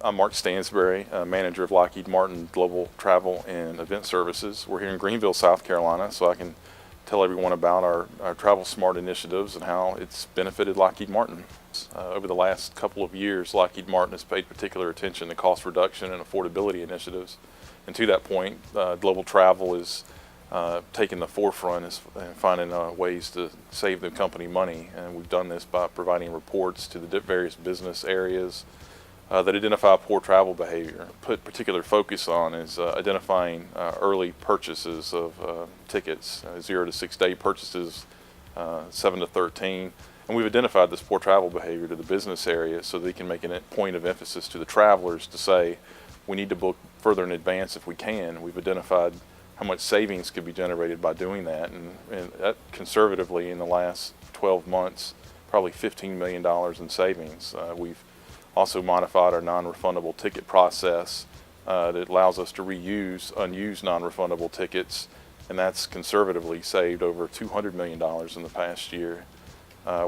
I'm Mark Stansbury, manager of Lockheed Martin Global Travel and Event Services. We're here in Greenville, South Carolina, so I can tell everyone about our Travel Smart initiatives and how it's benefited Lockheed Martin. Over the last couple of years, Lockheed Martin has paid particular attention to cost reduction and affordability initiatives. And to that point, global travel is taking the forefront in finding ways to save the company money. And we've done this by providing reports to the various business areas that identify poor travel behavior. Put particular focus on is identifying early purchases of tickets, 0 to 6 day purchases, 7 to 13. And we've identified this poor travel behavior to the business area so they can make a point of emphasis to the travelers to say, we need to book further in advance if we can. We've identified how much savings could be generated by doing that, and that conservatively in the last 12 months, probably $15 million in savings. We've also modified our non-refundable ticket process that allows us to reuse unused non-refundable tickets, and that's conservatively saved over $200 million in the past year.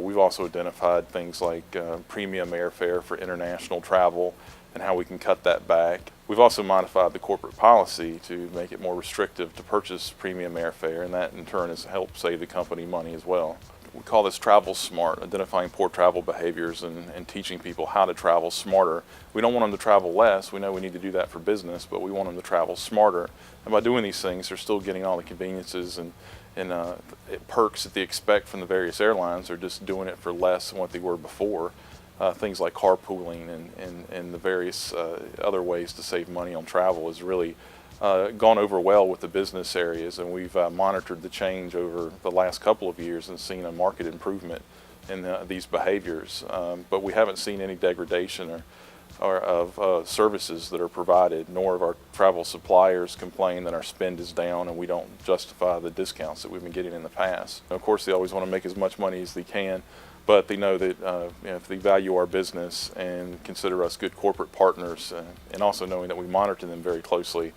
We've also identified things like premium airfare for international travel and how we can cut that back. We've also modified the corporate policy to make it more restrictive to purchase premium airfare, and that in turn has helped save the company money as well. We call this Travel Smart, identifying poor travel behaviors and teaching people how to travel smarter. We don't want them to travel less. We know we need to do that for business, but we want them to travel smarter. And by doing these things, they're still getting all the conveniences and perks that they expect from the various airlines. They're just doing it for less than what they were before. Things like carpooling and the various other ways to save money on travel has really gone over well with the business areas, and we've monitored the change over the last couple of years and seen a marked improvement in these behaviors. But we haven't seen any degradation or of services that are provided, nor have our travel suppliers complain that our spend is down and we don't justify the discounts that we've been getting in the past. Of course, they always want to make as much money as they can, but they know that if they value our business and consider us good corporate partners, and also knowing that we monitor them very closely,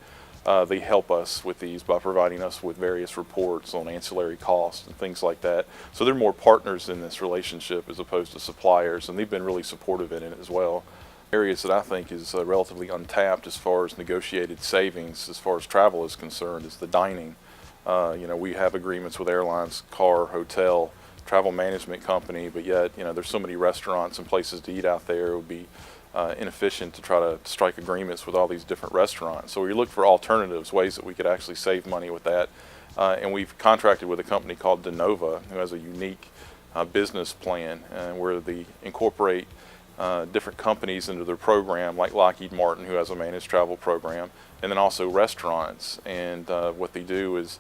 they help us with these by providing us with various reports on ancillary costs and things like that. So they're more partners in this relationship as opposed to suppliers, and they've been really supportive in it as well. Areas that I think is relatively untapped as far as negotiated savings as far as travel is concerned is the dining. We have agreements with airlines, car, hotel, travel management company, but yet there's so many restaurants and places to eat out there. It would be inefficient to try to strike agreements with all these different restaurants. So we look for alternatives, ways that we could actually save money with that. And we've contracted with a company called DeNova, who has a unique business plan where they incorporate different companies into their program, like Lockheed Martin, who has a managed travel program, and then also restaurants. And what they do is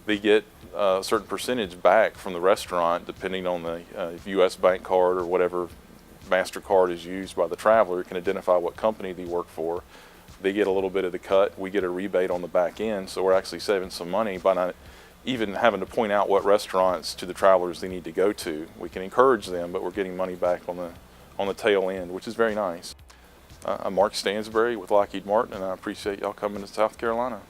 they get a certain percentage back from the restaurant, depending on the U.S. bank card or whatever MasterCard is used by the traveler. Can identify what company they work for. They get a little bit of the cut. We get a rebate on the back end, so we're actually saving some money by not even having to point out what restaurants to the travelers they need to go to. We can encourage them, but we're getting money back on the tail end, which is very nice. I'm Mark Stansbury with Lockheed Martin, and I appreciate y'all coming to South Carolina.